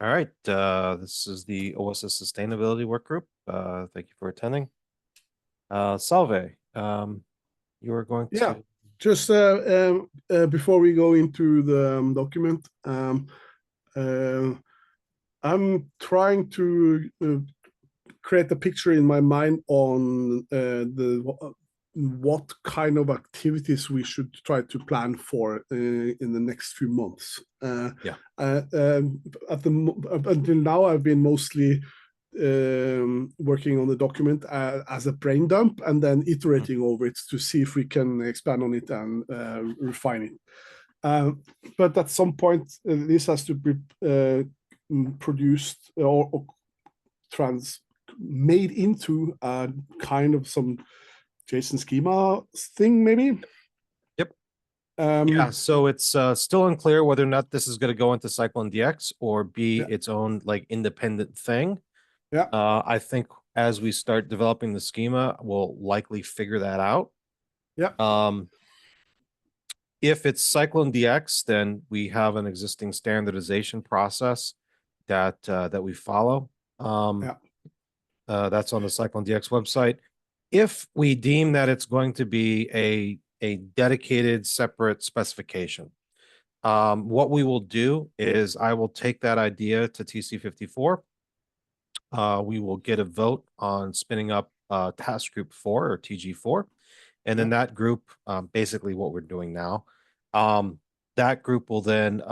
All right. This is the OWASP Sustainability Work Group. Thank you for attending. Salve, you are going Yeah, to... just before we go into the document, I'm trying to create a picture in my mind on what kind of activities we should try to plan for in the next few months. Until now, I've been mostly working on the document as a brain dump and then iterating over it to see if we can expand on it and refine it. But at some point, this has to be produced or made into a kind of some JSON schema thing, maybe. Yep. Yeah, so it's still unclear whether or not this is going to go into CycloneDX or be its own like independent thing. Yeah. I think as we start developing the schema, we'll likely figure that out. Yeah. If it's CycloneDX, then we have an existing standardization process that we follow. That's on the CycloneDX website. If we deem that it's going to be a dedicated separate specification, what we will do is I will take that idea to TC54. We will get a vote on spinning up task group 4 or TG4. And then that group, basically what we're doing now, that group will then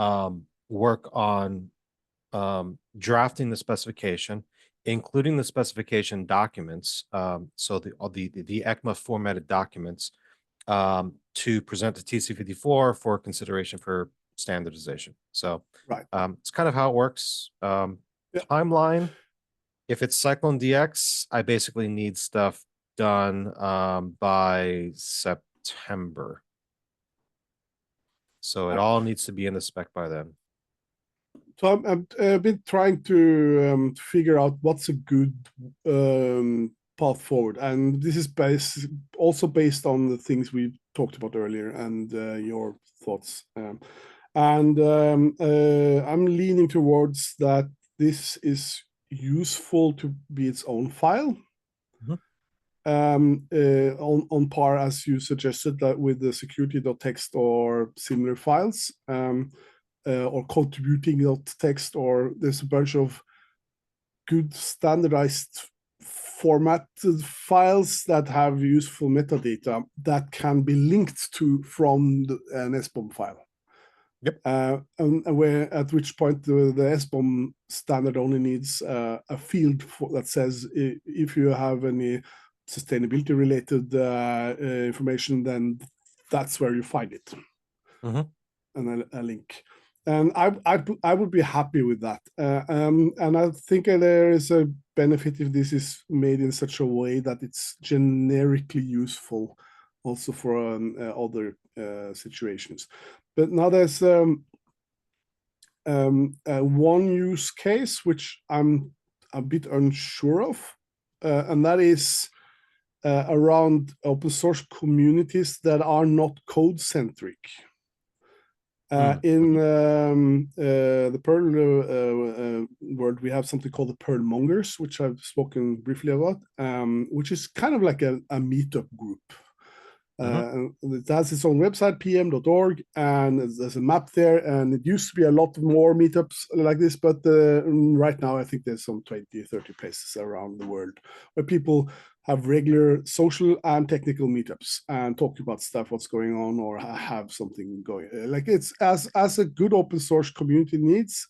work on drafting the specification, including the specification documents, so the ECMA formatted documents, to present to TC54 for consideration for standardization. So it's kind of how it works. Timeline, if it's CycloneDX, I basically need stuff done by September. So it all needs to be in the spec by then. So I've been trying to figure out what's a good path forward, and this is also based on the things we talked about earlier and your thoughts. I'm leaning towards that this is useful to be its own file. On par, as you suggested, that with the security.txt or similar files. Or contributing.txt, or there's a bunch of good standardized formatted files that have useful metadata that can be linked to from an SBOM file. Yep. At which point the SBOM standard only needs a field that says if you have any sustainability related information, then that's where you find it. And a link. And I would be happy with that. And I think there is a benefit if this is made in such a way that it's generically useful also for other situations. But now there's one use case which I'm a bit unsure of, and that is around open source communities that are not code-centric. In the Perl world, we have something called the Perl Mongers, which I've spoken briefly about, which is kind of like a meetup group. It has its own website, pm.org, and there's a map there. And it used to be a lot more meetups like this, but right now I think there's some 20, 30 places around the world where people have regular social and technical meetups and talk about stuff, what's going on, or have something going. Like it's as a good open source community needs,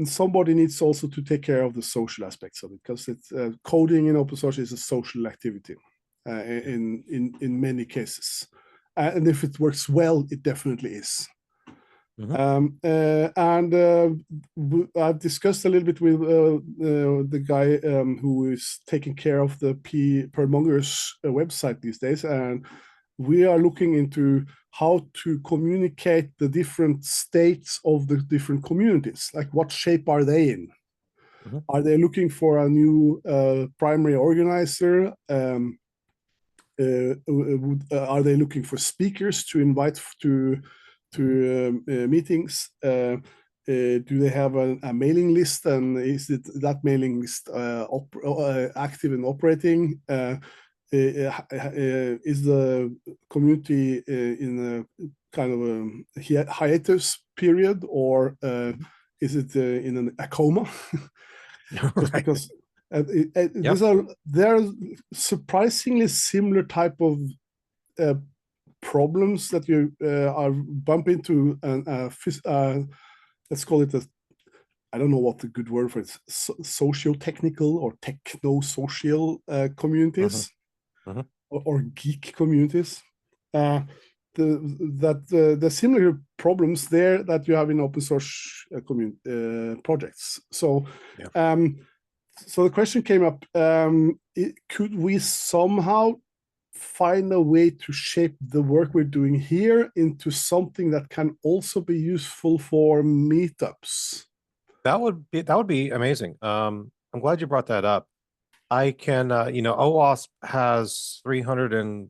somebody needs also to take care of the social aspects of it, because it's coding in open source is a social activity in many cases, and if it works well, it definitely is. I've discussed a little bit with the guy who is taking care of the Perl Mongers website these days, and we are looking into how to communicate the different states of the different communities. Like, what shape are they in? Are they looking for a new primary organizer? Are they looking for speakers to invite to meetings? do they have a mailing list, and is it that mailing list active and operating? Is the community in a kind of a hiatus period, or is it in a coma? Just Right. because Yep. there are surprisingly similar type of problems that you are bump into, let's call it a, I don't know what the good word for it, socio-technical or techno-social communities, or geek communities. The similar problems there that you have in open source projects. So, Yeah. so the question came up: could we somehow find a way to shape the work we're doing here into something that can also be useful for meetups? That would be amazing. I'm glad you brought that up. I can, OWASP has 300 and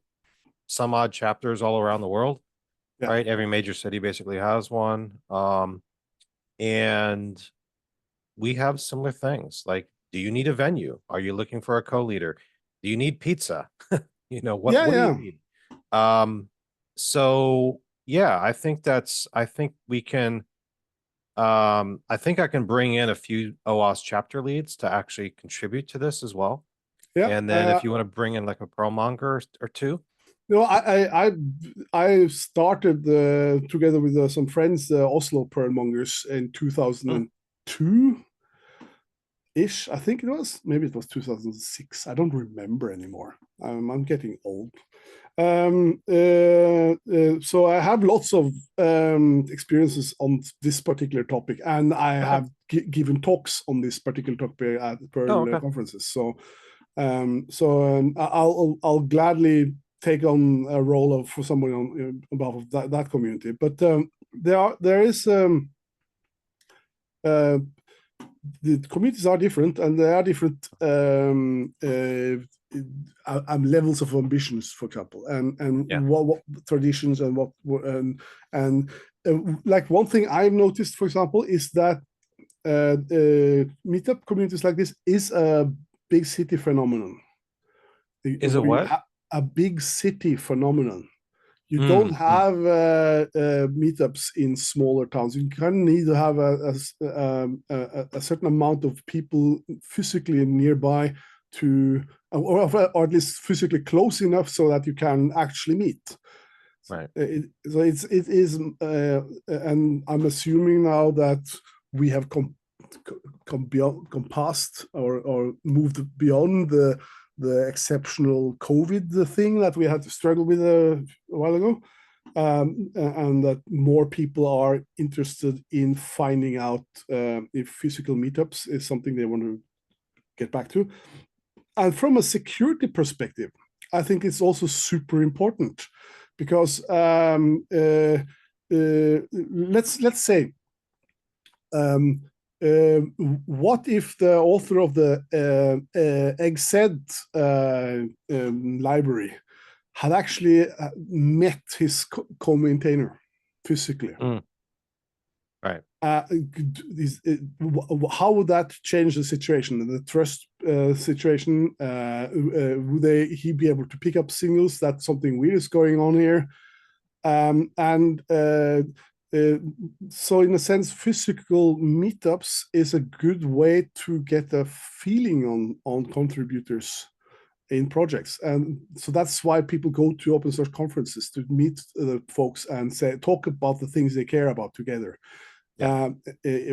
some odd chapters all around the world, Yeah. right? Every major city basically has one. And we have similar things like, do you need a venue? Are you looking for a co-leader? Do you need pizza? Yeah, What do you yeah. need? So yeah, I think we can, I think I can bring in a few OWASP chapter leads to actually contribute to this as well. Yeah. And then if you want to bring in like a pro monger or two. No, I started together with some friends, Oslo Pearl Mongers in 2002 ish. I think it was. Maybe it was 2006. I don't remember anymore. I'm getting old. So I have lots of experiences on this particular topic, and I Okay. have given talks on this particular topic at Oh, Pearl okay. conferences. So, I'll gladly take on a role of for someone on behalf of that community. But there is the communities are different, and there are different levels of ambitions, for example, and Yeah. what traditions and and like one thing I've noticed, for example, is that meetup communities like this is a big city phenomenon. Is it what? A big city phenomenon. You don't Mm, mm. have meetups in smaller towns. You kind of need to have a certain amount of people physically nearby to, or at least physically close enough so that you can actually meet. Right. So it is, and I'm assuming now that we have come past or moved beyond the exceptional COVID thing that we had to struggle with a while ago, and that more people are interested in finding out if physical meetups is something they want to get back to. And from a security perspective, I think it's also super important because let's say what if the author of the EggSed library had actually met his co-maintainer physically? Right. How would that change the situation, the trust situation? Would he be able to pick up signals that something weird is going on here? So in a sense, physical meetups is a good way to get a feeling on contributors in projects. And so that's why people go to open source conferences, to meet folks and talk about the things they care about together. Yeah.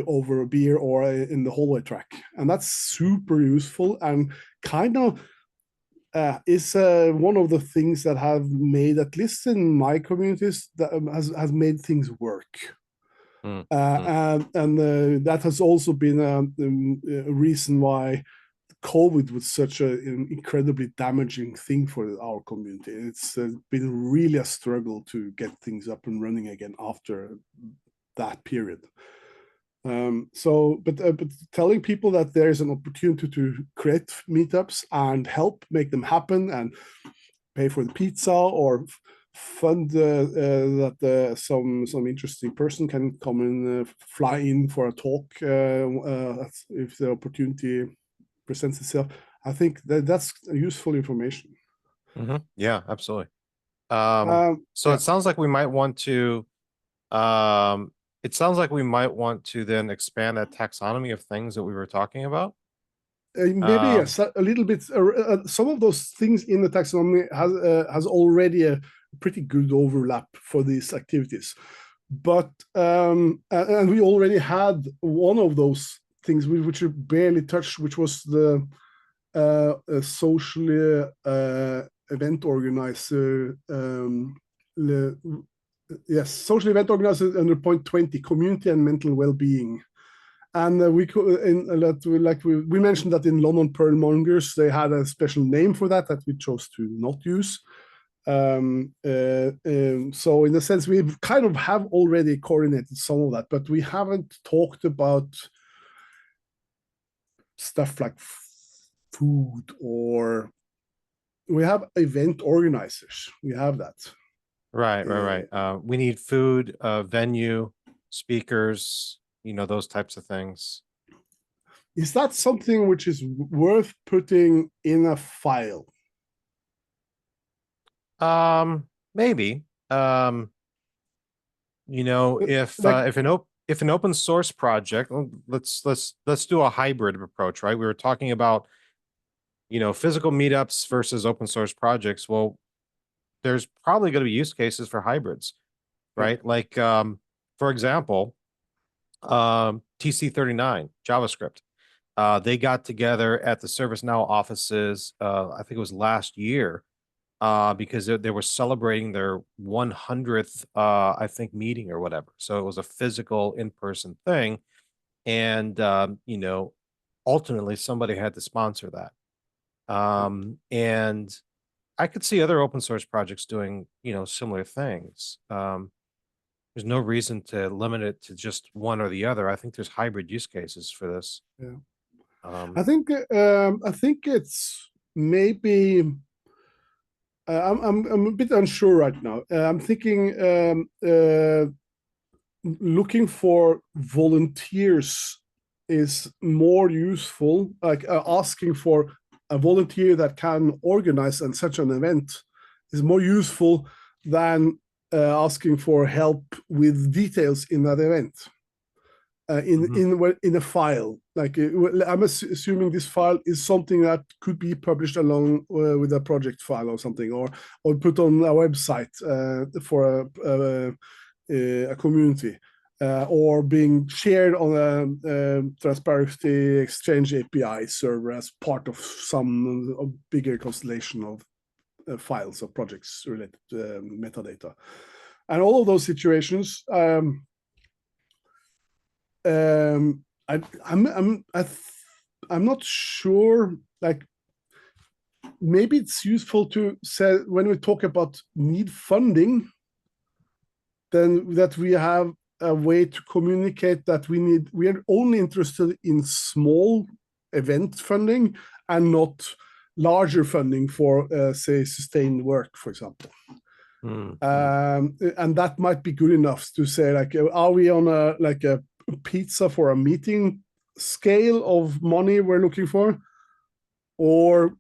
Over a beer or in the hallway track. And that's super useful and kind of is one of the things that have made, at least in my communities, that has made things work. Mm, and that has also been a reason why COVID was such an incredibly damaging thing for our community. It's been really a struggle to get things up and running again after that period. But telling people that there is an opportunity to create meetups and help make them happen and pay for the pizza or fund that some interesting person can come and fly in for a talk if the opportunity presents itself. I think that's useful information. Yeah, absolutely. So Yeah. it sounds like we might want to, um, it sounds like we might want to then expand that taxonomy of things that we were talking about. Maybe yes, a little bit. Some of those things in the taxonomy has already a pretty good overlap for these activities, but and we already had one of those things which we barely touched, which was the socially event organizer. Yes, social event organizer under point 20, community and mental well-being. And we mentioned that in London Pearl Mongers, they had a special name for that we chose to not use. So in a sense, we kind of have already coordinated some of that, but we haven't talked about stuff like food, or we have event organizers. We have that. Right. We need food, venue, speakers, those types of things. Is that something which is worth putting in a file? Maybe. If Like, if an open source project, let's do a hybrid approach, right? We were talking about, physical meetups versus open source projects. Well, there's probably going to be use cases for hybrids, right? Like, for example, TC39 JavaScript. They got together at the ServiceNow offices, I think it was last year, because they were celebrating their 100th, I think, meeting or whatever. So it was a physical in-person thing. And, ultimately somebody had to sponsor that. And I could see other open source projects doing, similar things. There's no reason to limit it to just one or the other. I think there's hybrid use cases for this. yeah. Um, I think it's maybe I'm a bit unsure right now. I'm thinking looking for volunteers is more useful. Like asking for a volunteer that can organize and such an event is more useful than asking for help with details in that event. In a file. Like I'm assuming this file is something that could be published along with a project file or something, or put on a website for a community, or being shared on a Transparency Exchange API server as part of some bigger constellation of files or projects related to metadata. And all of those situations, I'm not sure. Like, maybe it's useful to say when we talk about need funding, then that we have a way to communicate that we are only interested in small event funding and not larger funding for say sustained work, for example. And that might be good enough to say, like, are we on a pizza for a meeting scale of money we're looking for, or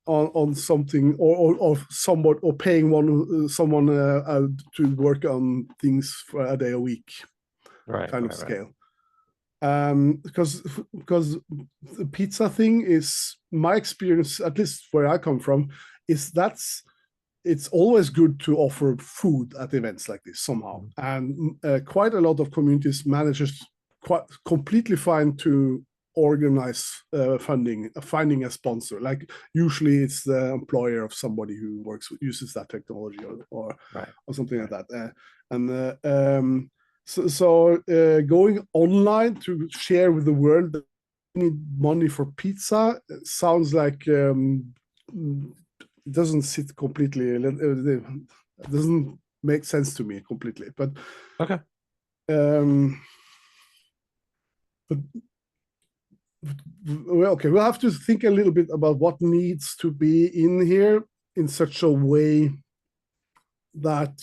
on something, or somewhat, or paying someone to work on things for a day a week, kind of scale. Because the pizza thing is, my experience, at least where I come from, is it's always good to offer food at events like this somehow. And quite a lot of communities manages quite completely fine to organize finding a sponsor. Like usually it's the employer of somebody who uses that technology, or something like that. So going online to share with the world that you need money for pizza sounds like it doesn't sit completely, it doesn't make sense to me completely. But okay. Well, okay, we'll have to think a little bit about what needs to be in here in such a way that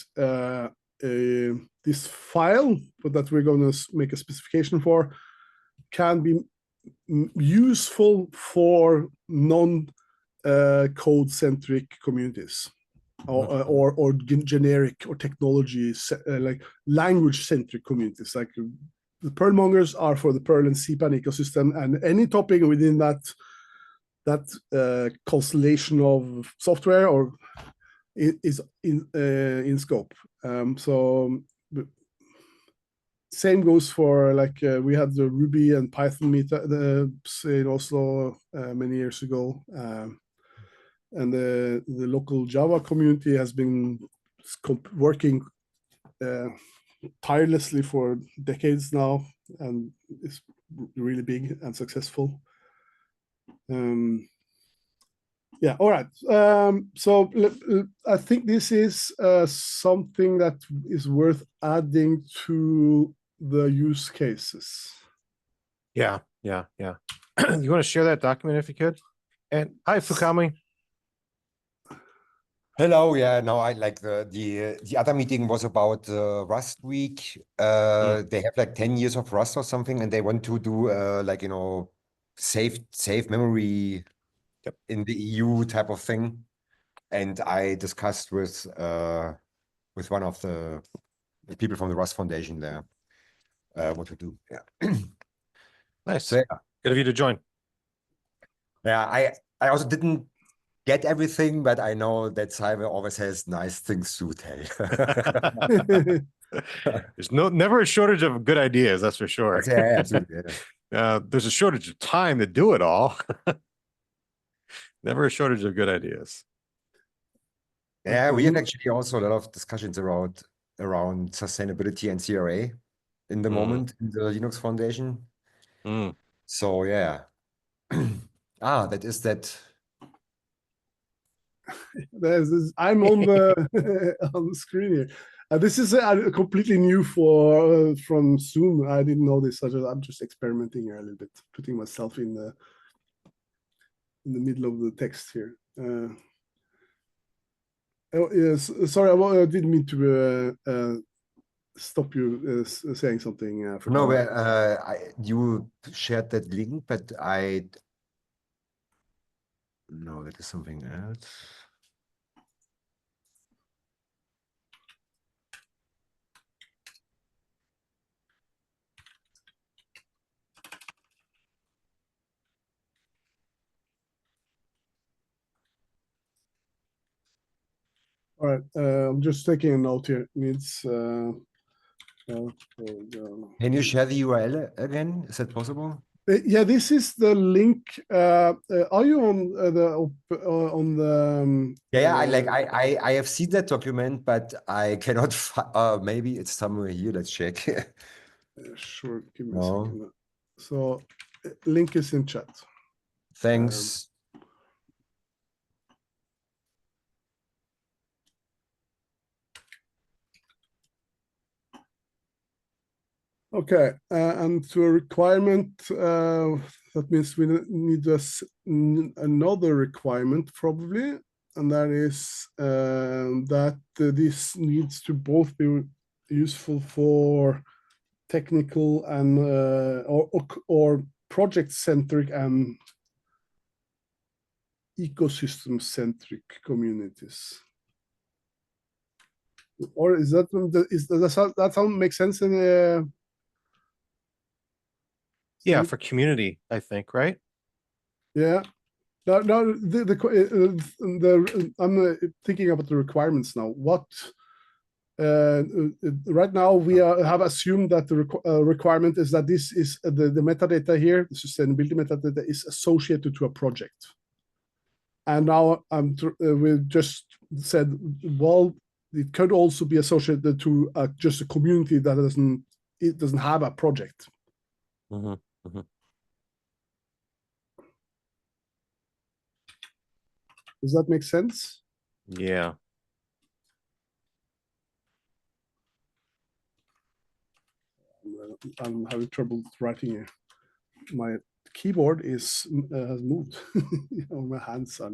this file that we're going to make a specification for can be useful for non-code centric communities, or generic or technology like language centric communities. Like the Perl mongers are for the Perl and CPAN ecosystem, and any topic within that constellation of software or is in scope. So same goes for like we had the Ruby and Python meetups in Oslo many years ago, and the local Java community has been working tirelessly for decades now, and it's really big and successful. Yeah, all right. So I think this is something that is worth adding to the use cases. Yeah. You want to share that document if you could? And hi, Fukami. Hello, yeah, no, I like the other meeting was about Rust week. They have like 10 years of Rust or something, and they want to do like, you know, save memory in the EU type of thing. And I discussed with one of the people from the Rust Foundation there what to do. Yeah. Nice. So, yeah. Good of you to join. Yeah, I also didn't get everything, but I know that Cyber always has nice things to tell. There's never a shortage of good ideas, that's for sure. Yeah, absolutely. Yeah. There's a shortage of time to do it all. Never a shortage of good ideas. Yeah, we have actually also a lot of discussions around sustainability and CRA in the moment in the Linux Foundation. So yeah. That is that. I'm on the on the screen here. This is completely new from Zoom. I didn't know this. I'm just experimenting here a little bit, putting myself in the middle of the text here. Oh, yes, sorry, I didn't mean to stop you saying something. No, you shared that link, but no, that is something else. All right, I'm just taking a note here. Needs. Can you share the URL again? Is that possible? Yeah, this is the link. Are you on the? Yeah, I have seen that document, but I cannot. Maybe it's somewhere here. Let's check. Sure, give me a second. So, link is in chat. Thanks. Okay, and to a requirement, that means we need another requirement probably, and that is that this needs to both be useful for technical and or project-centric and ecosystem-centric communities. Or is that that sound make sense in? Yeah, for community, I think, right? Yeah. No, I'm thinking about the requirements now. What right now we have assumed that the requirement is that this is the metadata here, the sustainability metadata is associated to a project. And now we just said, well, it could also be associated to just a community that doesn't have a project. Does that make sense? Yeah. I'm having trouble writing here. My keyboard has moved. My hands are.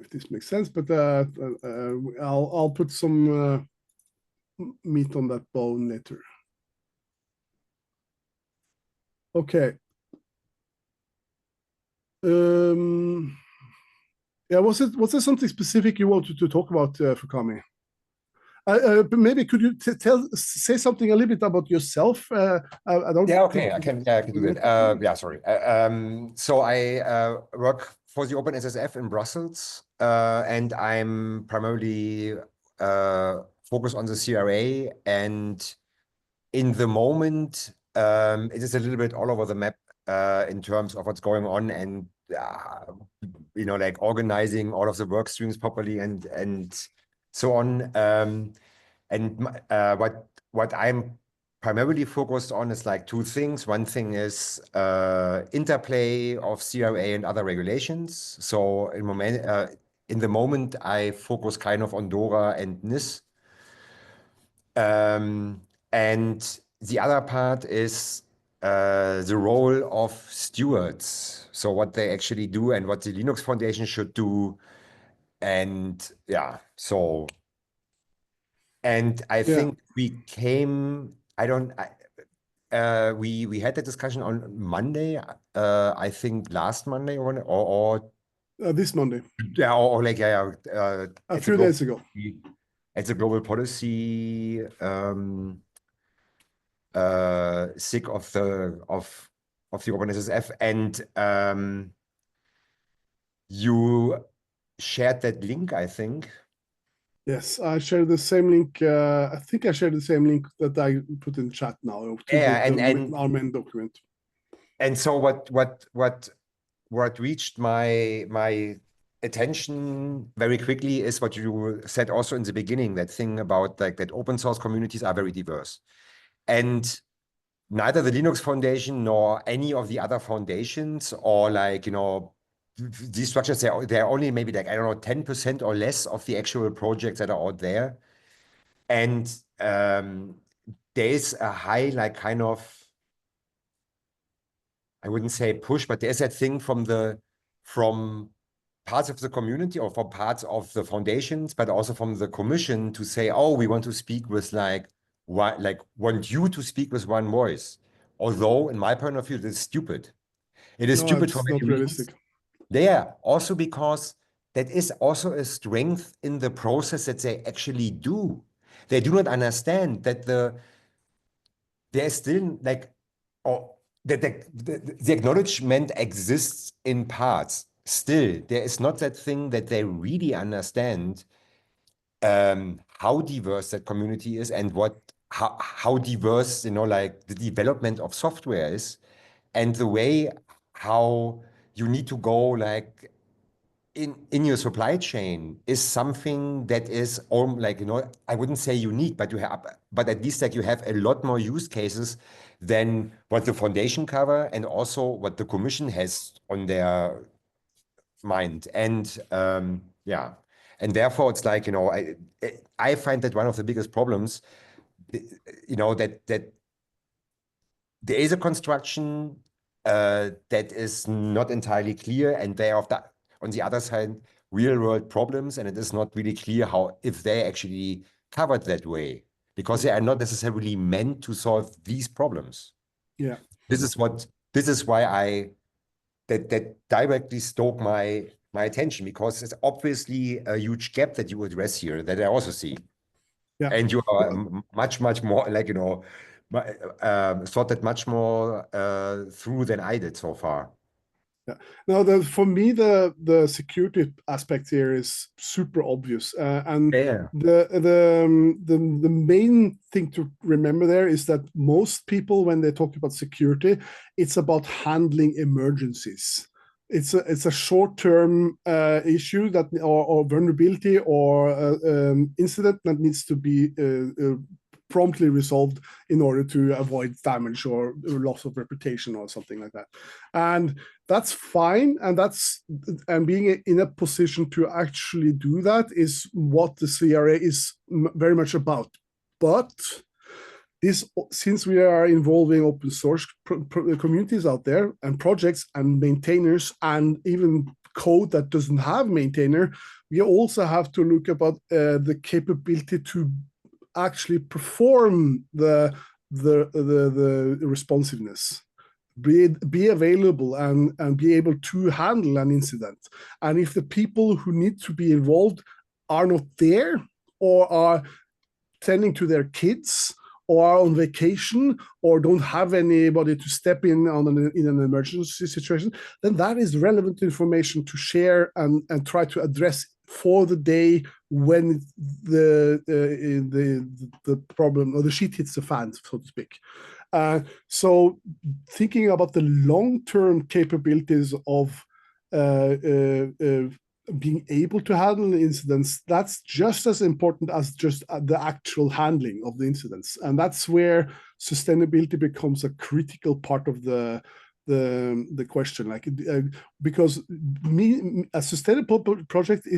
if this makes sense, but I'll put some meat on that bone later. Okay. Yeah, was there something specific you wanted to talk about, Fukami? Maybe could you say something a little bit about yourself? I don't. Yeah, okay, I can do that. Yeah, sorry. So I work for the OpenSSF in Brussels, and I'm primarily focused on the CRA. And in the moment, it is a little bit all over the map in terms of what's going on, and you know, like organizing all of the work streams properly and so on. And what I'm primarily focused on is like two things. One thing is interplay of CRA and other regulations. So in the moment, I focus kind of on DORA and NIS. And the other part is the role of stewards. So what they actually do and what the Linux Foundation should do. And yeah, so, and I think we came, we had that discussion on Monday, I think last Monday or this Monday. Yeah, or like, a few days ago. It's a global policy SIG of the OpenSSF, and you shared that link, I think. Yes, I shared the same link. I think I shared the same link that I put in chat now to and our main document. And so what reached my attention very quickly is what you said also in the beginning, that thing about like that open source communities are very diverse. And neither the Linux Foundation nor any of the other foundations or like, you know, these structures, they're only maybe like, I don't know, 10% or less of the actual projects that are out there. And there's a high, like kind of, I wouldn't say push, but there's that thing from parts of the community or from parts of the foundations, but also from the commission to say, oh, we want to speak with want you to speak with one voice. Although, in my point of view, it is stupid. It is stupid for many reasons. Yeah, also because that is also a strength in the process that they actually do. They do not understand that there's still like, that the acknowledgement exists in parts. Still, there is not that thing that they really understand how diverse that community is and how diverse, you know, like the development of software is, and the way how you need to go like in your supply chain is something that is like, you know, I wouldn't say unique, but at least like you have a lot more use cases than what the foundation cover and also what the commission has on their mind. And yeah, and therefore it's like, you know, I find that one of the biggest problems, you know, that there is a construction that is not entirely clear, and they have that on the other side real world problems, and it is not really clear if they actually covered that way, because they are not necessarily meant to solve these problems. Yeah, this is why that directly stoke my attention, because it's obviously a huge gap that you address here that I also see. Yeah, and you are much more like, you know, thought that much more through than I did so far. Yeah. Now, for me, the security aspect here is super obvious, and the main thing to remember there is that most people, when they talk about security, it's about handling emergencies. It's a short-term issue that or vulnerability or incident that needs to be promptly resolved in order to avoid damage or loss of reputation or something like that. And that's fine. And being in a position to actually do that is what the CRA is very much about. But since we are involving open source communities out there and projects and maintainers and even code that doesn't have maintainer, we also have to look about the capability to actually perform the responsiveness, be available and be able to handle an incident. And if the people who need to be involved are not there, or are tending to their kids, or are on vacation, or don't have anybody to step in in an emergency situation, then that is relevant information to share and try to address for the day when the problem or the shit hits the fan, so to speak. So thinking about the long-term capabilities of being able to handle incidents, that's just as important as just the actual handling of the incidents. And that's where sustainability becomes a critical part of the question, like because a sustainable project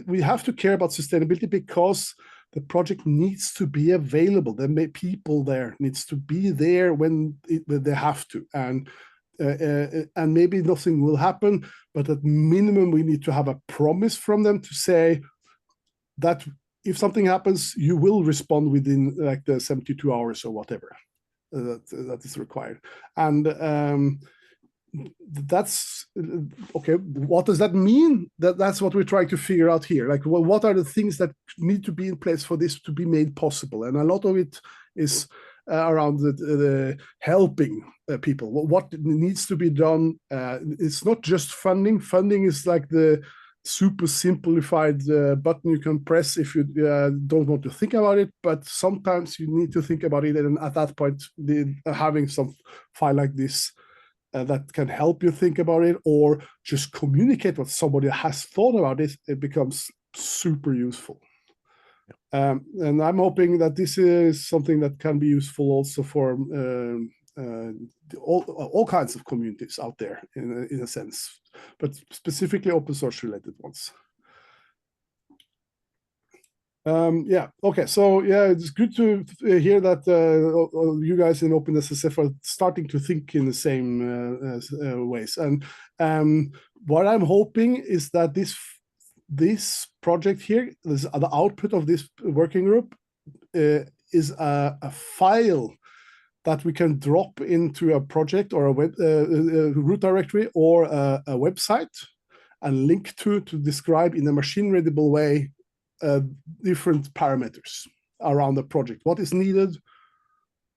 we have to care about sustainability because the project needs to be available. The people there needs to be there when they have to, and maybe nothing will happen, but at minimum we need to have a promise from them to say that if something happens, you will respond within like the 72 hours or whatever that is required. And that's okay. What does that mean? That's what we're trying to figure out here. Like, well, what are the things that need to be in place for this to be made possible? And a lot of it is around the helping people. What needs to be done? It's not just funding. Funding is like the super simplified button you can press if you don't want to think about it, but sometimes you need to think about it, and at that point having some file like this that can help you think about it, or just communicate what somebody has thought about it, it becomes super useful. And I'm hoping that this is something that can be useful also for all kinds of communities out there in a sense, but specifically open source related ones. Yeah, okay, so yeah, it's good to hear that you guys in OpenSSF are starting to think in the same ways. And what I'm hoping is that this project here, the output of this working group is a file that we can drop into a project or a web root directory or a website and link to describe in a machine-readable way different parameters around the project, what is needed,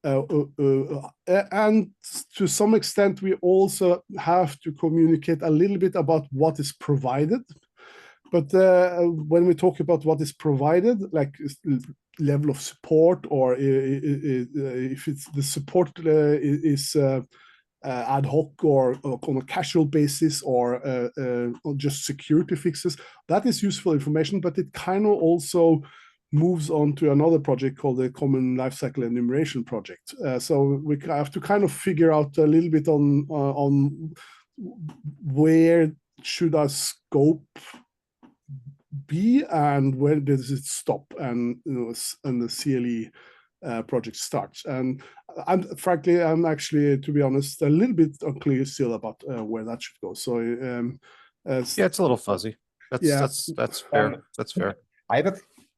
and to some extent we also have to communicate a little bit about what is provided. But when we talk about what is provided, like level of support, or if it's the support is ad hoc or on a casual basis, or just security fixes, that is useful information, but it kind of also moves on to another project called the Common Lifecycle Enumeration Project. So we have to kind of figure out a little bit on where should our scope be and where does it stop, and and the CLE project starts. And frankly, I'm actually, to be honest, a little bit unclear still about where that should go. So yeah, it's a little fuzzy. That's fair. That's fair.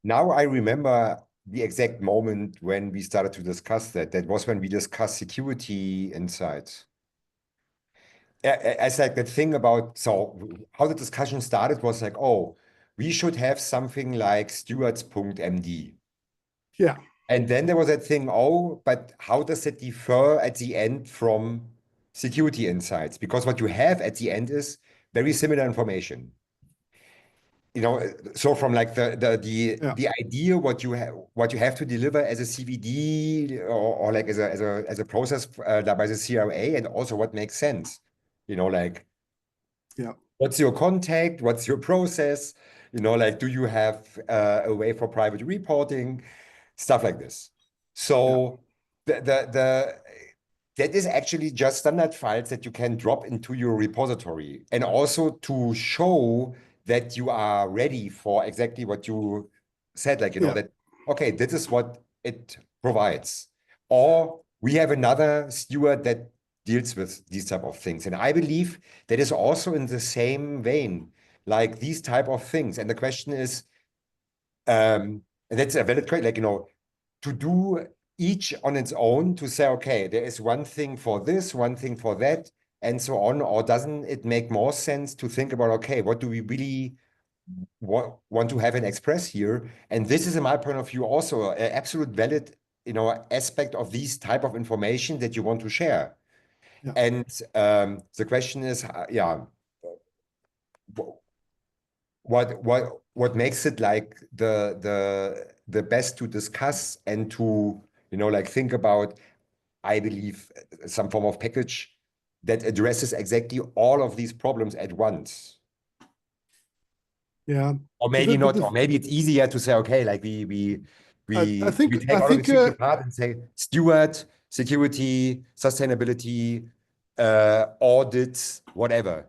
Now I remember the exact moment when we started to discuss that. That was when we discussed security insights. As like that thing about, so how the discussion started was like, oh, we should have something like stewards.md. Yeah. And then there was that thing, oh, but how does it differ at the end from security insights? Because what you have at the end is very similar information. You know, so from like the idea what you have to deliver as a CVD or like as a process by the CRA, and also what makes sense. You know, like, yeah, what's your contact? What's your process? You know, like, do you have a way for private reporting? Stuff like this. So that is actually just standard files that you can drop into your repository, and also to show that you are ready for exactly what you said, like, you know, that, okay, this is what it provides. Or we have another steward that deals with these type of things. And I believe that is also in the same vein, like these type of things. And the question is, and that's a valid question, like, to do each on its own, to say, okay, there is one thing for this, one thing for that, and so on, or doesn't it make more sense to think about, okay, what do we really want to have and express here? And this is, in my point of view, also an absolute valid, aspect of these type of information that you want to share. Yeah. And the question is, what makes it like the best to discuss and to like think about, I believe, some form of package that addresses exactly all of these problems at once. Yeah. Or maybe not, or maybe it's easier to say, okay, like we I think take all of these things apart and say steward, security, sustainability, audits, whatever.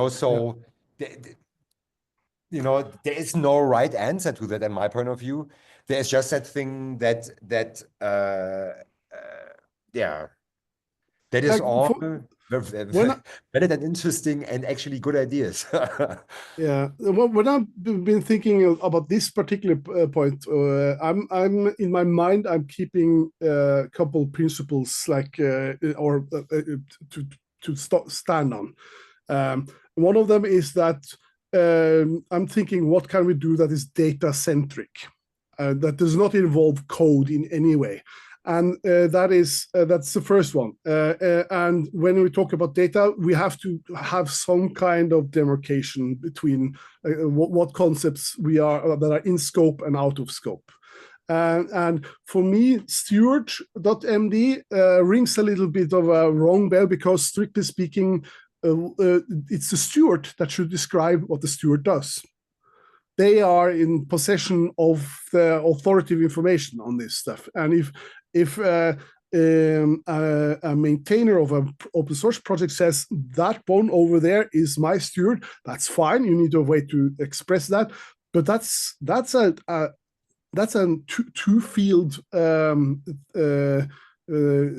So there is no right answer to that in my point of view. There's just that thing that that is like all when valid and interesting and actually good ideas. Yeah, when I've been thinking about this particular point, I'm in my mind, I'm keeping a couple principles like to stand on. One of them is that I'm thinking, what can we do that is data centric, that does not involve code in any way. And that's the first one. And when we talk about data, we have to have some kind of demarcation between what concepts that are in scope and out of scope. And for me, steward.md rings a little bit of a wrong bell, because strictly speaking, it's the steward that should describe what the steward does. They are in possession of the authoritative information on this stuff. And if a maintainer of an open source project says that one over there is my steward, that's fine. You need a way to express that, but that's a two-field,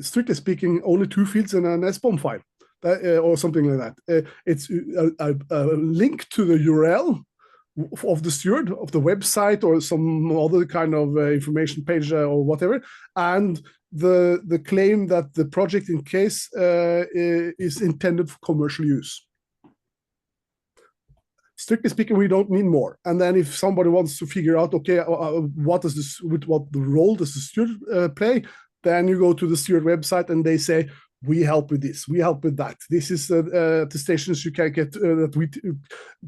strictly speaking, only 2 fields in an SBOM file, or something like that. It's a link to the URL of the steward of the website or some other kind of information page or whatever, and the claim that the project in case is intended for commercial use. Strictly speaking, we don't need more. And then if somebody wants to figure out, okay, what the role does the steward play, then you go to the steward website and they say, we help with this, we help with that. This is the stations you can get that we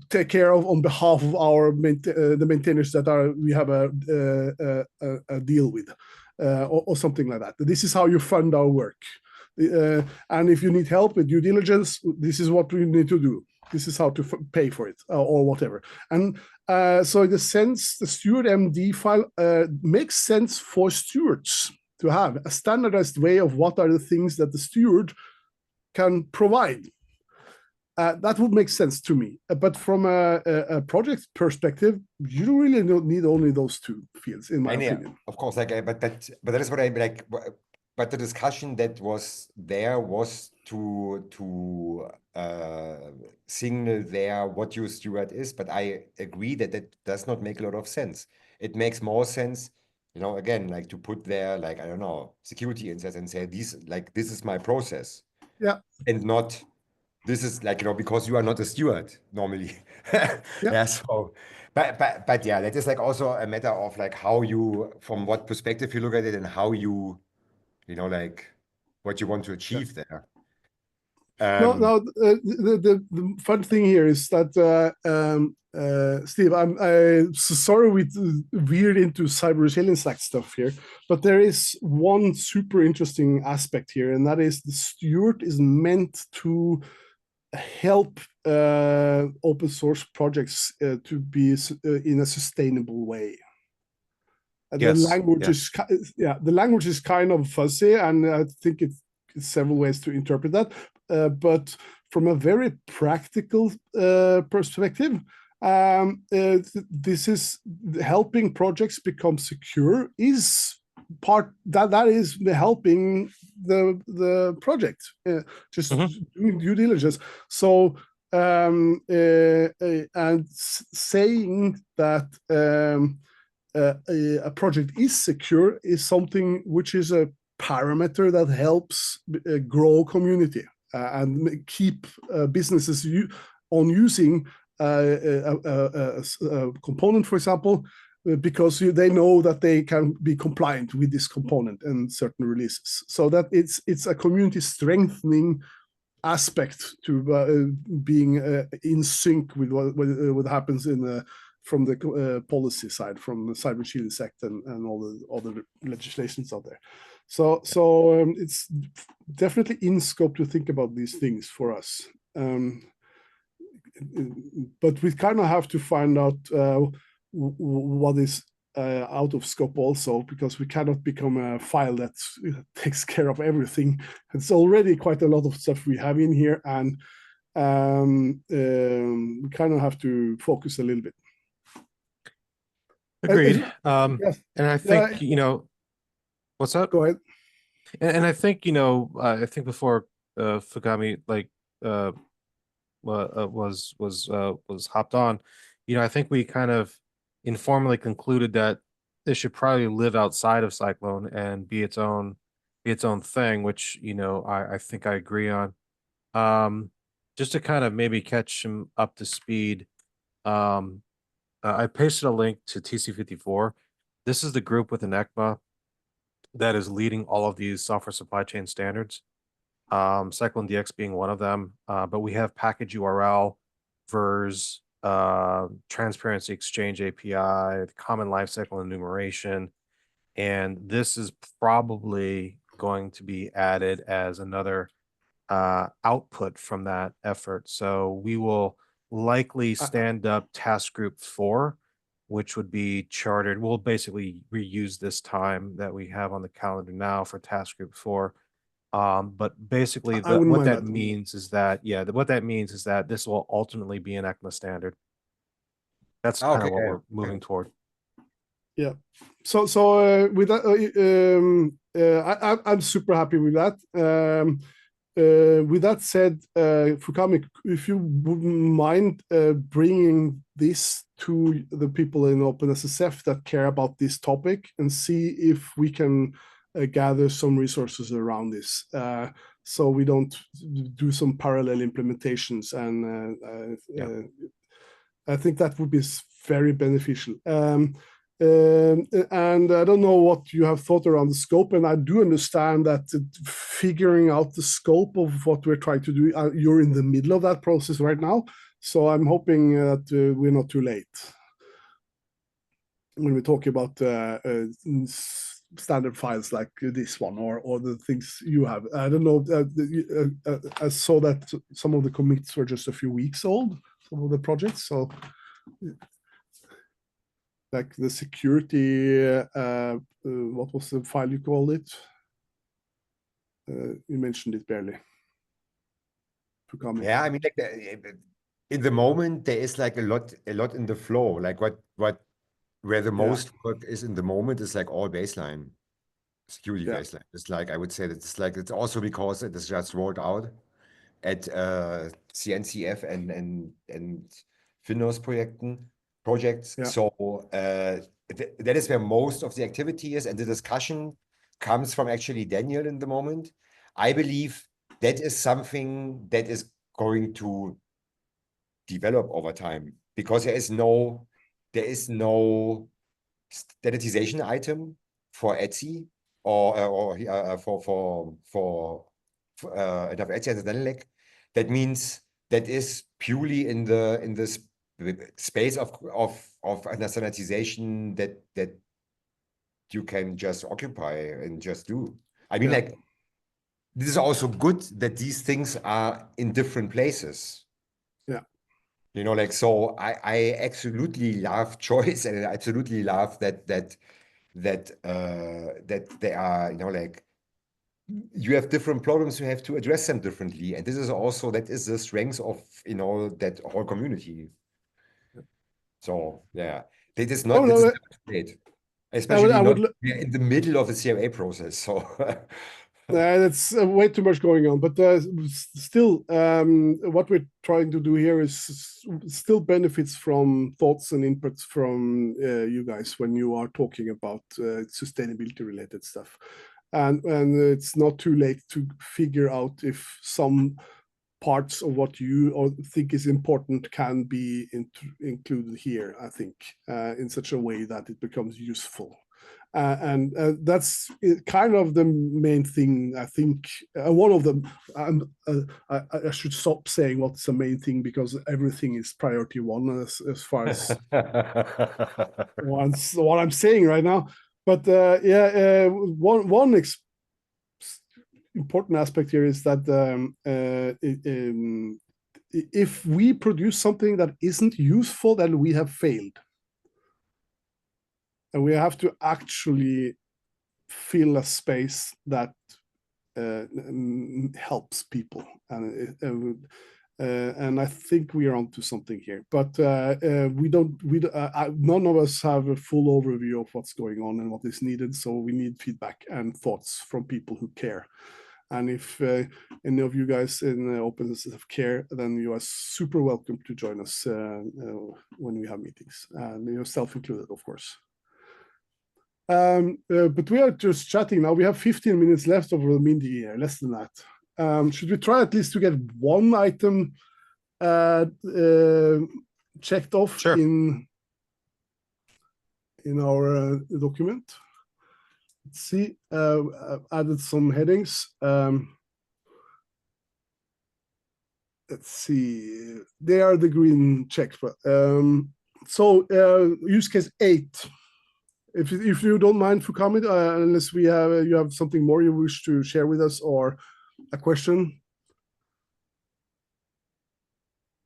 take care of on behalf of the maintainers that we have a deal with, or something like that. This is how you fund our work. And if you need help with due diligence, this is what we need to do. This is how to pay for it, or whatever. And so in the sense, the steward MD file makes sense for stewards to have a standardized way of what are the things that the steward can provide. That would make sense to me. But from a project perspective, you really don't need only those 2 fields, in my opinion. Of course, like, but that is what I like. But the discussion that was there was to signal there what your steward is. But I agree that that does not make a lot of sense. It makes more sense, again, like to put there, like, I don't know, security insights and say this is my process. Yeah. And not, this is like, because you are not a steward normally. Yeah. So, but yeah, that is like also a matter of like how you, from what perspective you look at it and how you, like what you want to achieve there. No, the fun thing here is that, Steve, I'm so sorry we veered into cyber resilience act stuff here, but there is one super interesting aspect here, and that is the steward is meant to help open source projects to be in a sustainable way. The language is kind of fuzzy, and I think it's several ways to interpret that. But from a very practical perspective, this is helping projects become secure is part that is helping the project, just doing due diligence. So and saying that a project is secure is something which is a parameter that helps grow community and keep businesses on using a component, for example, because they know that they can be compliant with this component and certain releases. So that it's a community strengthening aspect to being in sync with what happens from the policy side, from the Cyber Shield Act and all the other legislations out there. So it's definitely in scope to think about these things for us. But we kind of have to find out what is out of scope also, because we cannot become a file that takes care of everything. It's already quite a lot of stuff we have in here, and we kind of have to focus a little bit. Agreed. Yes. And I think, what's up? Go ahead. And I think, I think before Fukami was hopped on, I think we kind of informally concluded that this should probably live outside of Cyclone and be its own thing, which I think I agree on. Just to kind of maybe catch him up to speed, I pasted a link to TC54. This is the group within ECMA that is leading all of these software supply chain standards. CycloneDX being one of them, but we have package URL, VERS, transparency exchange API, common lifecycle enumeration, and this is probably going to be added as another output from that effort. So we will likely stand up task group 4, which would be chartered. We'll basically reuse this time that we have on the calendar now for task group 4. But basically what that means is that, what that means is that this will ultimately be an ECMA standard. That's kind of what we're moving toward. Yeah. So with that, I'm super happy with that. With that said, Fukami, if you wouldn't mind bringing this to the people in OpenSSF that care about this topic, and see if we can gather some resources around this, so we don't do some parallel implementations. And I think that would be very beneficial. And I don't know what you have thought around the scope, and I do understand that figuring out the scope of what we're trying to do, you're in the middle of that process right now. So I'm hoping that we're not too late when we talk about standard files like this one, or the things you have. I don't know. I saw that some of the commits were just a few weeks old, some of the projects. So like the security, what was the file you called it? You mentioned it barely. Yeah, I mean, like in the moment there is like a lot in the flow. Like where the most work is in the moment is like all baseline security baseline. It's like, I would say that it's also because it is just rolled out at CNCF and Finos projects. Yeah. So that is where most of the activity is, and the discussion comes from actually Daniel in the moment. I believe that is something that is going to develop over time, because there is no standardization item for Etsy or for Etsy as a Danelec. That means that is purely in this space of standardization that you can just occupy and just do. I mean, like, this is also good that these things are in different places. Yeah. Like, so I absolutely love choice, and I absolutely love that they are, like, you have different problems, you have to address them differently. And this is also, that is the strength of, that whole community. So, yeah, it is not, Especially I not would we're in the middle of a CRA process. So that's way too much going on, but still, what we're trying to do here is still benefits from thoughts and inputs from you guys when you are talking about sustainability related stuff, and it's not too late to figure out if some parts of what you think is important can be included here. I think in such a way that it becomes useful. And that's kind of the main thing, I think. One of them, I should stop saying what's the main thing, because everything is priority one as far as what I'm saying right now. But one important aspect here is that if we produce something that isn't useful, then we have failed. And we have to actually fill a space that helps people, and I think we are onto something here. But none of us have a full overview of what's going on and what is needed. So we need feedback and thoughts from people who care. And if any of you guys in Open Systems care, then you are super welcome to join us when we have meetings, and yourself included, of course. But we are just chatting now. We have 15 minutes left of the meeting here, less than that. Should we try at least to get one item checked off in our document? Let's see. I've added some headings. Let's see. They are the green checks. So use case 8. If you don't mind, Fukami, unless you have something more you wish to share with us or a question.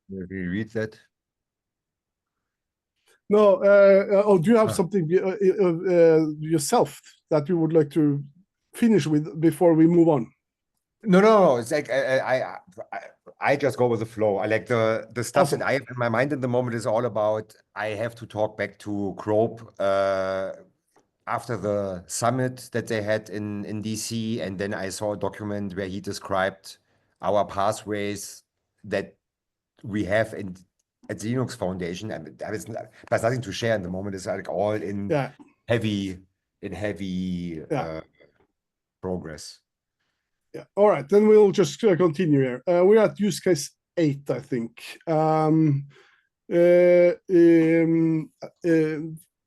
Maybe read that. No. Do you have something yourself that you would like to finish with before we move on? No. It's like I just go with the flow. I like the stuff Awesome. that I have in my mind at the moment is all about. I have to talk back to Grope after the summit that they had in DC, and then I saw a document where he described our pathways that we have at the Linux Foundation, and there's nothing to share in the moment. It's like all in heavy progress. Yeah. All right, then we'll just continue here. We're at use case 8, I think.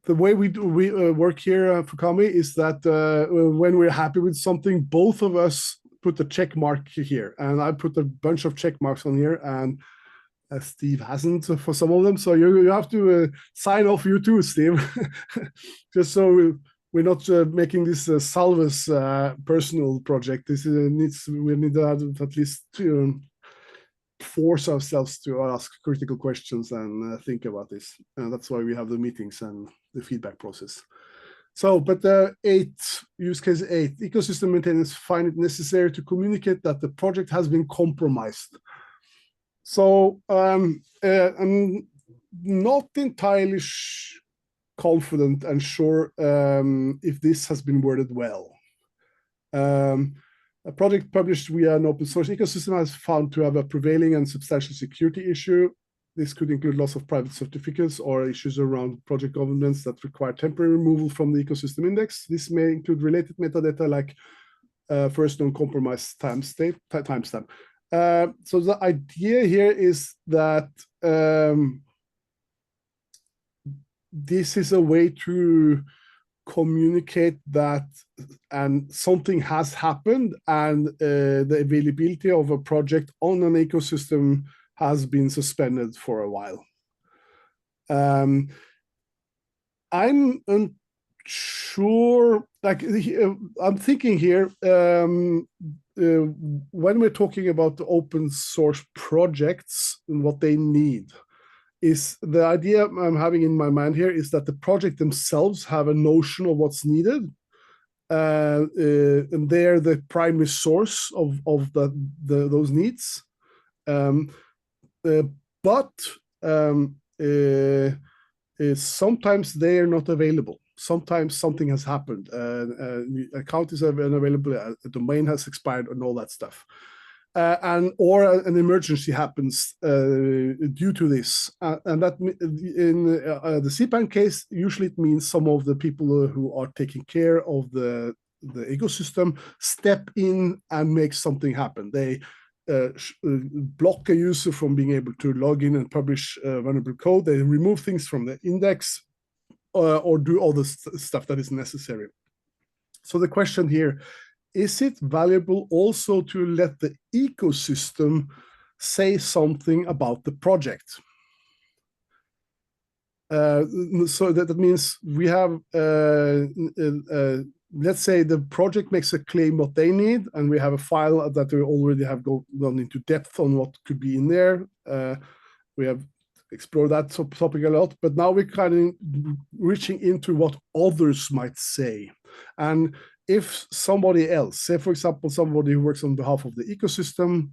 The way we work here, Fukami, is that when we're happy with something, both of us put a check mark here, and I put a bunch of check marks on here, and Steve hasn't for some of them. So you have to sign off, you too, Steve, just so we're not making this a Salvus personal project. We need to at least force ourselves to ask critical questions and think about this. And that's why we have the meetings and the feedback process. So, but 8, use case 8, ecosystem maintainers find it necessary to communicate that the project has been compromised. So I'm not entirely confident and sure if this has been worded well. A project published via an open source ecosystem has found to have a prevailing and substantial security issue. This could include loss of private certificates or issues around project governance that require temporary removal from the ecosystem index. This may include related metadata like first known compromise timestamp. So the idea here is that this is a way to communicate that and something has happened, and the availability of a project on an ecosystem has been suspended for a while. I'm unsure, like I'm thinking here, when we're talking about the open source projects and what they need, is the idea I'm having in my mind here is that the project themselves have a notion of what's needed, and they're the primary source of those needs. But sometimes they are not available. sometimes something has happened. The account is unavailable, a domain has expired, and all that stuff. Or an emergency happens due to this, and that in the CPAN case, usually it means some of the people who are taking care of the ecosystem step in and make something happen. They block a user from being able to log in and publish vulnerable code. They remove things from the index or do all the stuff that is necessary. So the question here, is it valuable also to let the ecosystem say something about the project? So that means we have, let's say the project makes a claim what they need, and we have a file that we already have gone into depth on what could be in there. We have explored that topic a lot, but now we're kind of reaching into what others might say. And if somebody else, say for example, somebody who works on behalf of the ecosystem,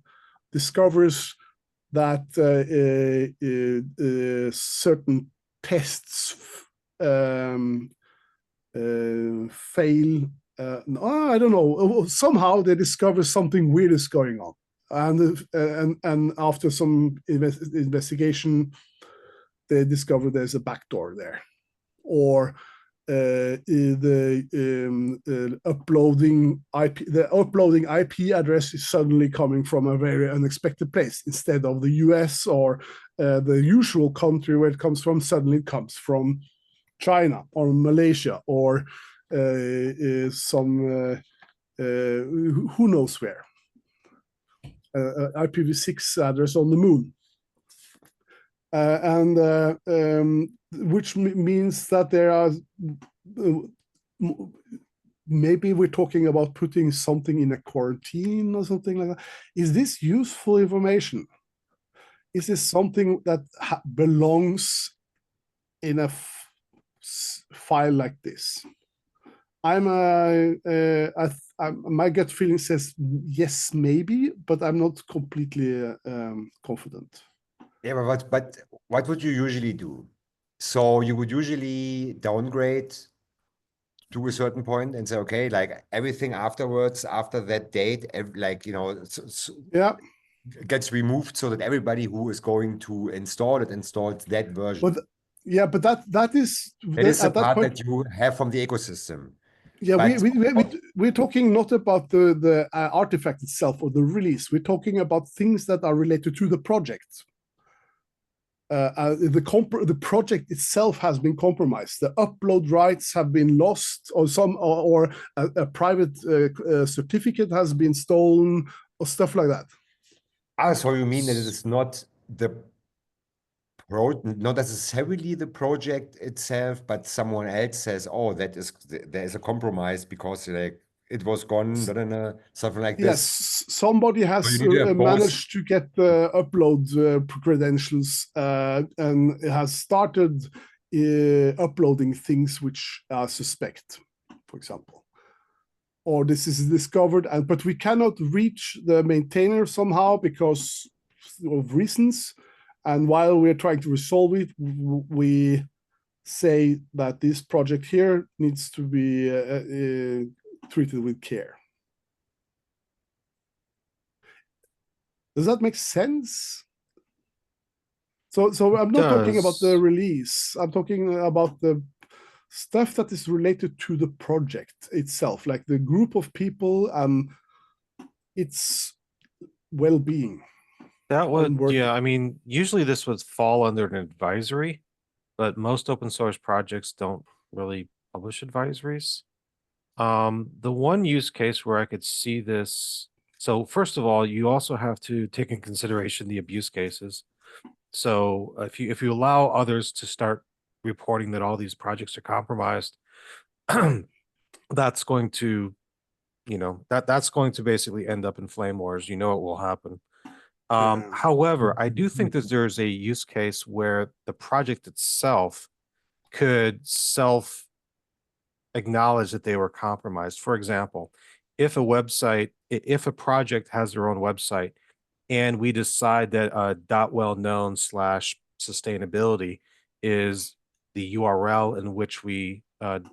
discovers that certain tests fail, I don't know, somehow they discover something weird is going on. And after some investigation, they discover there's a backdoor there, or the uploading IP address is suddenly coming from a very unexpected place. Instead of the US or the usual country where it comes from, suddenly it comes from China or Malaysia or some who knows where. IPv6 address on the moon. Which means that there are, maybe we're talking about putting something in a quarantine or something like that. Is this useful information? Is this something that belongs in a file like this? My gut feeling says yes, maybe, but I'm not completely confident. Yeah, but what would you usually do? So you would usually downgrade to a certain point and say, okay, like everything afterwards, after that date, like, you know, yeah, gets removed so that everybody who is going to install it installs that version. But yeah, but that is the part point, that you have from the ecosystem. Yeah, we're talking not about the artifact itself or the release. We're talking about things that are related to the project. The project itself has been compromised. The upload rights have been lost, or a private certificate has been stolen, or stuff like that. Ah, so you mean that it is not not necessarily the project itself, but someone else says, "Oh, there is a compromise because like it was gone," something like this. Yes, somebody has managed to get the upload credentials and has started uploading things which are suspect, for example. Or this is discovered, but we cannot reach the maintainer somehow because of reasons. And while we're trying to resolve it, we say that this project here needs to be treated with care. Does that make sense? So I'm not talking about the release. I'm talking about the stuff that is related to the project itself, like the group of people and its well-being. That would, yeah, I mean, usually this would fall under an advisory, but most open source projects don't really publish advisories. The one use case where I could see this, so first of all, you also have to take in consideration the abuse cases. So if you allow others to start reporting that all these projects are compromised, that's going to, you know, that's going to basically end up in flame wars. You know, it will happen. However, I do think that there's a use case where the project itself could acknowledge that they were compromised. For example, if a project has their own website and we decide that .wellknown/sustainability is the URL in which we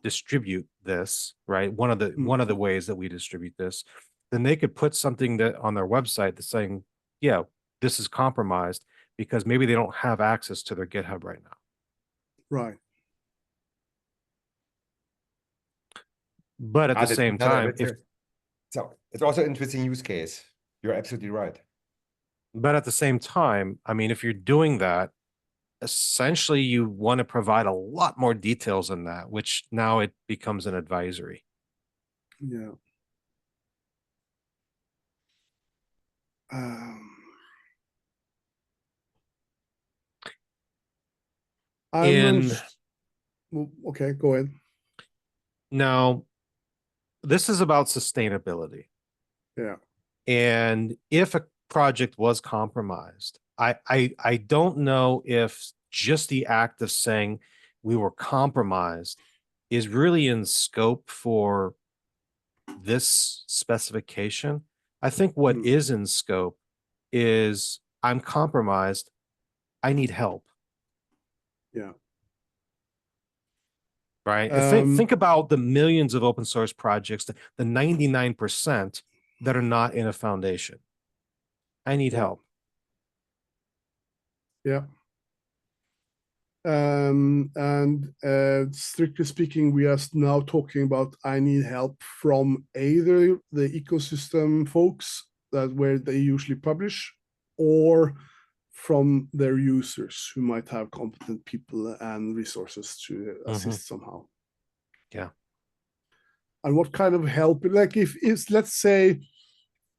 distribute this, right? One of the ways that we distribute this, then they could put something that on their website that's saying, yeah, this is compromised, because maybe they don't have access to their GitHub right now. Right. But at the same time, so it's also an interesting use case. You're absolutely right. But at the same time, I mean, if you're doing that, essentially you want to provide a lot more details than that, which now it becomes an advisory. Yeah. Okay, go ahead. Now, this is about sustainability. Yeah. And if a project was compromised, I don't know if just the act of saying we were compromised is really in scope for this specification. I think what is in scope is I'm compromised, I need help. Yeah. Right. Think about the millions of open source projects, the 99% that are not in a foundation. I need help. Yeah. And strictly speaking, we are now talking about I need help from either the ecosystem folks where they usually publish, or from their users who might have competent people and resources to assist somehow. Yeah. And what kind of help, like if let's say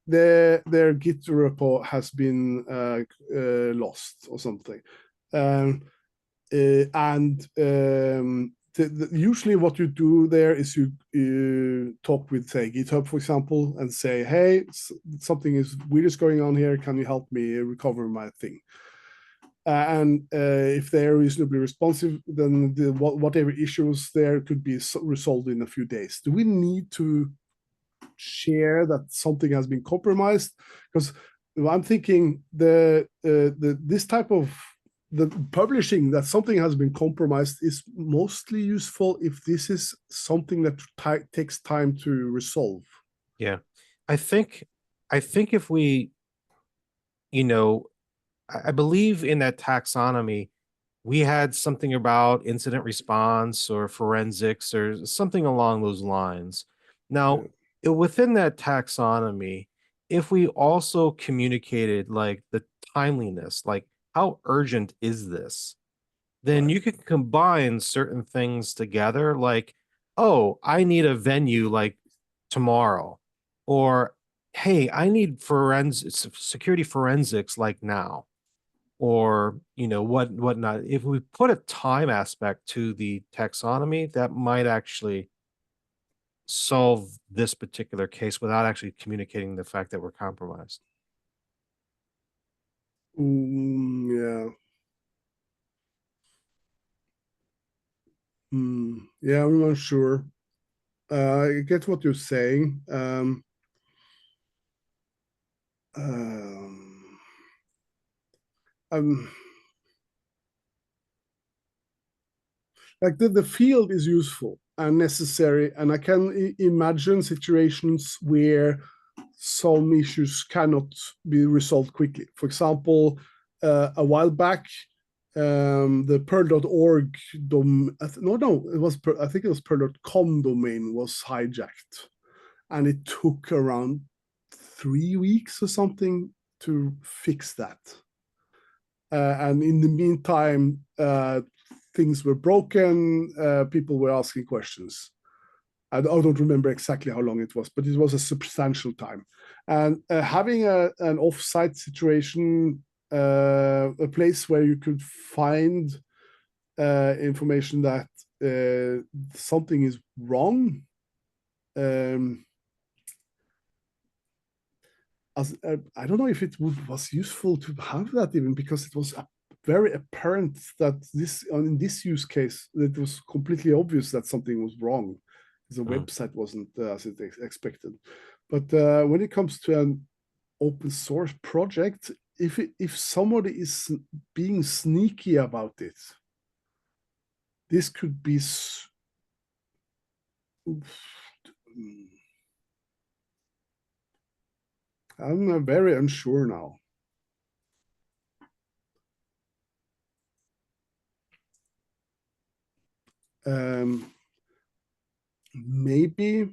their Git repo has been lost or something. Usually what you do there is you talk with, say, GitHub, for example, and say, hey, something is weird is going on here. Can you help me recover my thing? And if they're reasonably responsive, then whatever issues there could be resolved in a few days. Do we need to share that something has been compromised? Because I'm thinking this type of the publishing that something has been compromised is mostly useful if this is something that takes time to resolve. Yeah, I think if we, I believe in that taxonomy, we had something about incident response or forensics or something along those lines. Now, within that taxonomy, if we also communicated like the timeliness, like how urgent is this, then you can combine certain things together, like, oh, I need a venue like tomorrow, or hey, I need security forensics like now, or whatnot. If we put a time aspect to the taxonomy, that might actually solve this particular case without actually communicating the fact that we're compromised. Yeah. Yeah, I'm not sure. I get what you're saying. Like the field is useful and necessary, and I can imagine situations where some issues cannot be resolved quickly. For example, a while back, the perl.org I think it was perl.com domain was hijacked, and it took around 3 weeks or something to fix that. And in the meantime, things were broken, people were asking questions. I don't remember exactly how long it was, but it was a substantial time. And having an off-site situation, a place where you could find information that something is wrong, I don't know if it was useful to have that, even because it was very apparent that in this use case, it was completely obvious that something was wrong. The website wasn't as it expected. But when it comes to an open source project, if somebody is being sneaky about it, this could be I'm very unsure now. Maybe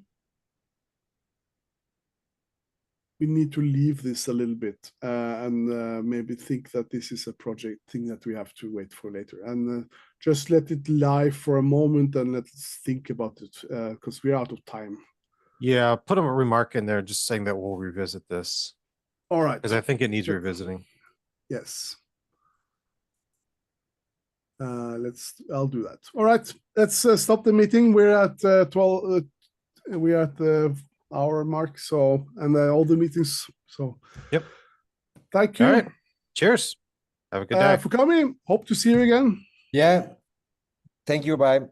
we need to leave this a little bit and maybe think that this is a project thing that we have to wait for later, and just let it lie for a moment and let's think about it because we're out of time. Yeah, put a remark in there just saying that we'll revisit this All right. because I think it needs So- revisiting. Yes. I'll do that. All right, let's stop the meeting. We're at 12. We're at the hour mark. So, and all the meetings. So, Yep. Thank you. All right. Cheers. Have a good day. For coming. Hope to see you again. Yeah. Thank you. Bye.